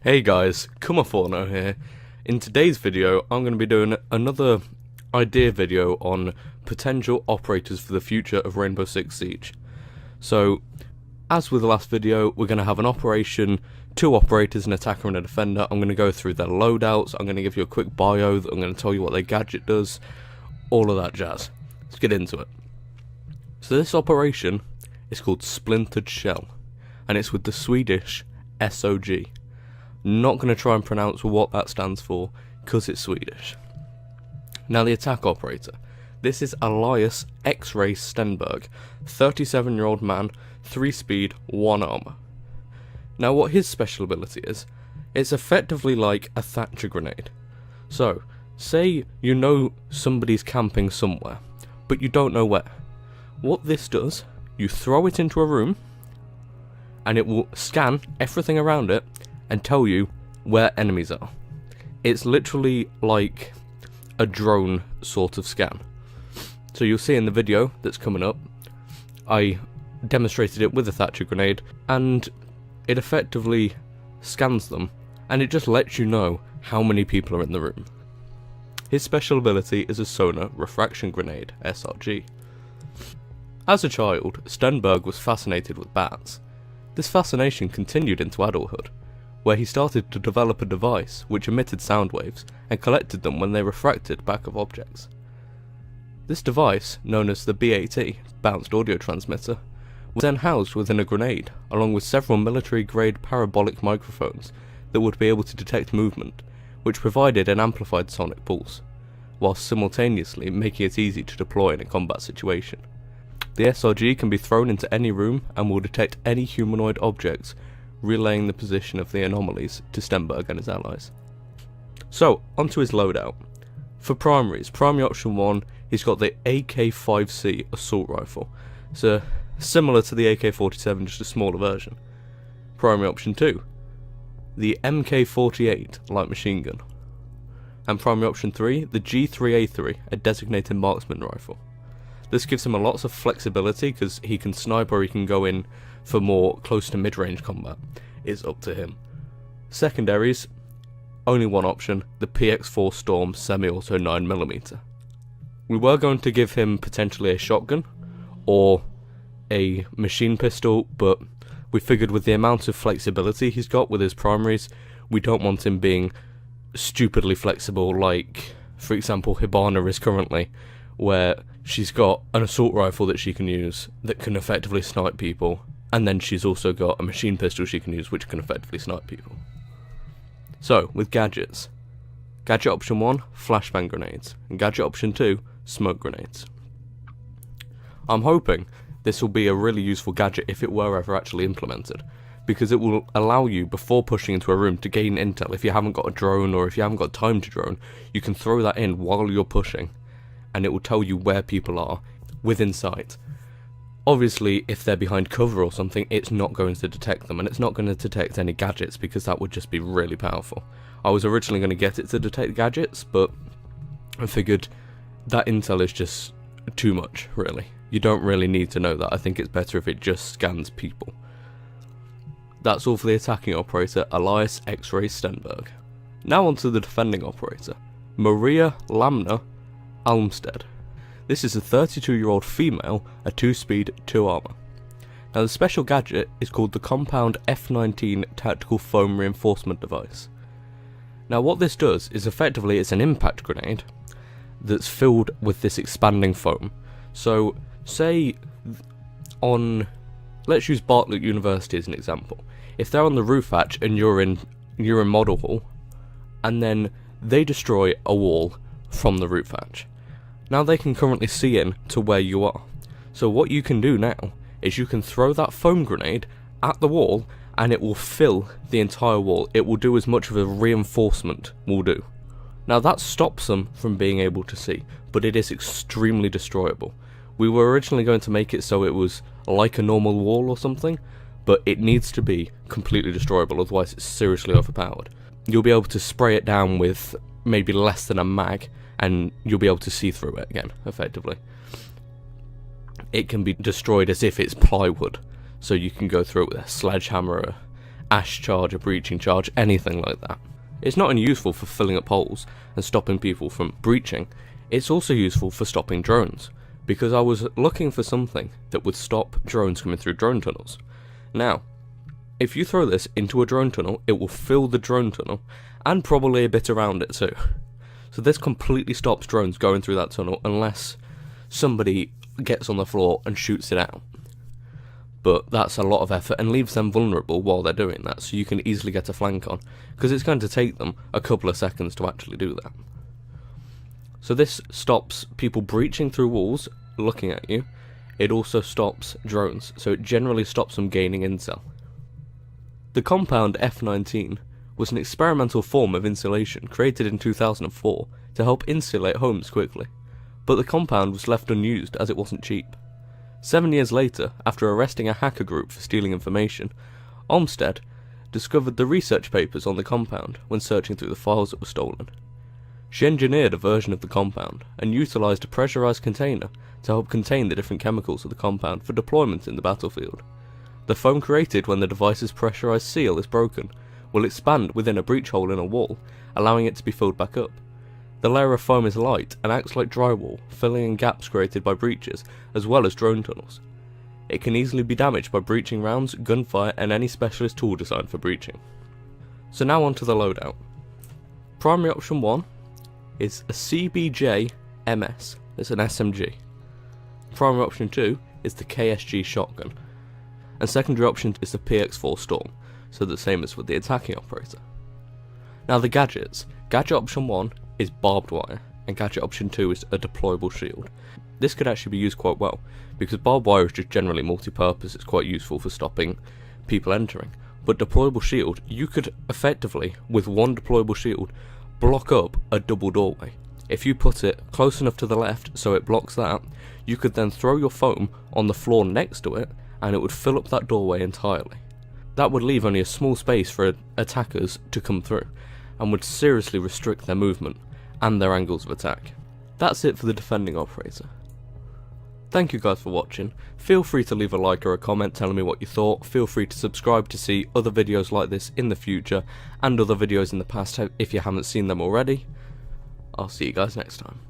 Hey guys, Kumaforno here. In today's video, I'm going to be doing another idea video on potential operators for the future of Rainbow Six Siege. So, as with the last video, we're going to have an operation, two operators, an attacker and a defender. I'm going to go through their loadouts, I'm going to give you a quick bio, I'm going to tell you what their gadget does, all of that jazz. Let's get into it. So this operation is called Splintered Shell, and it's with the Swedish SOG. Not going to try and pronounce what that stands for, because it's Swedish. Now the attack operator. This is Elias X-Ray Stenberg, 37-year-old man, 3 speed, 1 armor. Now what his special ability is, it's effectively like a Thatcher grenade. So, say you know somebody's camping somewhere, but you don't know where. What this does, you throw it into a room, and it will scan everything around it, and tell you where enemies are. It's literally like a drone sort of scan. So you'll see in the video that's coming up, I demonstrated it with a Thatcher grenade, and it effectively scans them, and it just lets you know how many people are in the room. His special ability is a sonar refraction grenade, SRG. As a child, Stenberg was fascinated with bats. This fascination continued into adulthood, where he started to develop a device which emitted sound waves and collected them when they refracted back of objects. This device, known as the BAT, Bounced Audio Transmitter, was then housed within a grenade, along with several military-grade parabolic microphones that would be able to detect movement, which provided an amplified sonic pulse, whilst simultaneously making it easy to deploy in a combat situation. The SRG can be thrown into any room and will detect any humanoid objects, relaying the position of the anomalies to Stenberg and his allies. So, onto his loadout. For primaries, primary option 1, he's got the AK-5C assault rifle, so similar to the AK-47, just a smaller version. Primary option 2, the MK-48 light machine gun. And primary option 3, the G3A3, a designated marksman rifle. This gives him lots of flexibility because he can snipe or he can go in for more close to mid-range combat. It's up to him. Secondaries, only one option, the PX4 Storm semi-auto 9mm. We were going to give him potentially a shotgun or a machine pistol, but we figured with the amount of flexibility he's got with his primaries, we don't want him being stupidly flexible like, for example, Hibana is currently, where she's got an assault rifle that she can use that can effectively snipe people, and then she's also got a machine pistol she can use which can effectively snipe people. So, with gadgets. Gadget option 1, flashbang grenades, and gadget option 2, smoke grenades. I'm hoping this will be a really useful gadget if it were ever actually implemented, because it will allow you, before pushing into a room, to gain intel. If you haven't got a drone or if you haven't got time to drone, you can throw that in while you're pushing, and it will tell you where people are within sight. Obviously, if they're behind cover or something, it's not going to detect them, and it's not going to detect any gadgets because that would just be really powerful. I was originally going to get it to detect gadgets, but I figured that intel is just too much, really. You don't really need to know that. I think it's better if it just scans people. That's all for the attacking operator, Elias X-Ray Stenberg. Now onto the defending operator, Maria Lamna Almstead. This is a 32-year-old female, a 2-speed, 2 armor. Now the special gadget is called the Compound F19 Tactical Foam Reinforcement Device. Now what this does is effectively it's an impact grenade that's filled with this expanding foam. So say let's use Bartlett University as an example. If they're on the roof hatch and you're in model hall, and then they destroy a wall from the roof hatch. Now they can currently see in to where you are. So what you can do now is you can throw that foam grenade at the wall and it will fill the entire wall. It will do as much of a reinforcement will do. Now that stops them from being able to see, but it is extremely destroyable. We were originally going to make it so it was like a normal wall or something, but it needs to be completely destroyable, otherwise it's seriously overpowered. You'll be able to spray it down with maybe less than a mag, and you'll be able to see through it again, effectively. It can be destroyed as if it's plywood, so you can go through it with a sledgehammer ash charge, a breaching charge, anything like that. It's not only useful for filling up holes and stopping people from breaching, it's also useful for stopping drones, because I was looking for something that would stop drones coming through drone tunnels. Now, if you throw this into a drone tunnel, it will fill the drone tunnel, and probably a bit around it too. So this completely stops drones going through that tunnel unless somebody gets on the floor and shoots it out. But that's a lot of effort and leaves them vulnerable while they're doing that, so you can easily get a flank on, because it's going to take them a couple of seconds to actually do that. So this stops people breaching through walls, looking at you. It also stops drones, so it generally stops them gaining intel. The compound F-19 was an experimental form of insulation created in 2004 to help insulate homes quickly, but the compound was left unused as it wasn't cheap. 7 years later, after arresting a hacker group for stealing information, Olmsted discovered the research papers on the compound when searching through the files that were stolen. She engineered a version of the compound and utilised a pressurised container to help contain the different chemicals of the compound for deployment in the battlefield. The foam created when the device's pressurised seal is broken will expand within a breach hole in a wall, allowing it to be filled back up. The layer of foam is light and acts like drywall, filling in gaps created by breaches, as well as drone tunnels. It can easily be damaged by breaching rounds, gunfire, and any specialist tool designed for breaching. So now on to the loadout. Primary option 1 is a CBJ MS, it's an SMG. Primary option 2 is the KSG shotgun, and secondary option is the PX4 Storm, so the same as with the attacking operator. Now the gadgets. Gadget option 1 is barbed wire, and gadget option 2 is a deployable shield. This could actually be used quite well, because barbed wire is just generally multi-purpose, it's quite useful for stopping people entering. But deployable shield, you could effectively, with one deployable shield, block up a double doorway. If you put it close enough to the left so it blocks that, you could then throw your foam on the floor next to it, and it would fill up that doorway entirely. That would leave only a small space for attackers to come through, and would seriously restrict their movement and their angles of attack. That's it for the defending operator. Thank you guys for watching. Feel free to leave a like or a comment telling me what you thought. Feel free to subscribe to see other videos like this in the future, and other videos in the past if you haven't seen them already. I'll see you guys next time.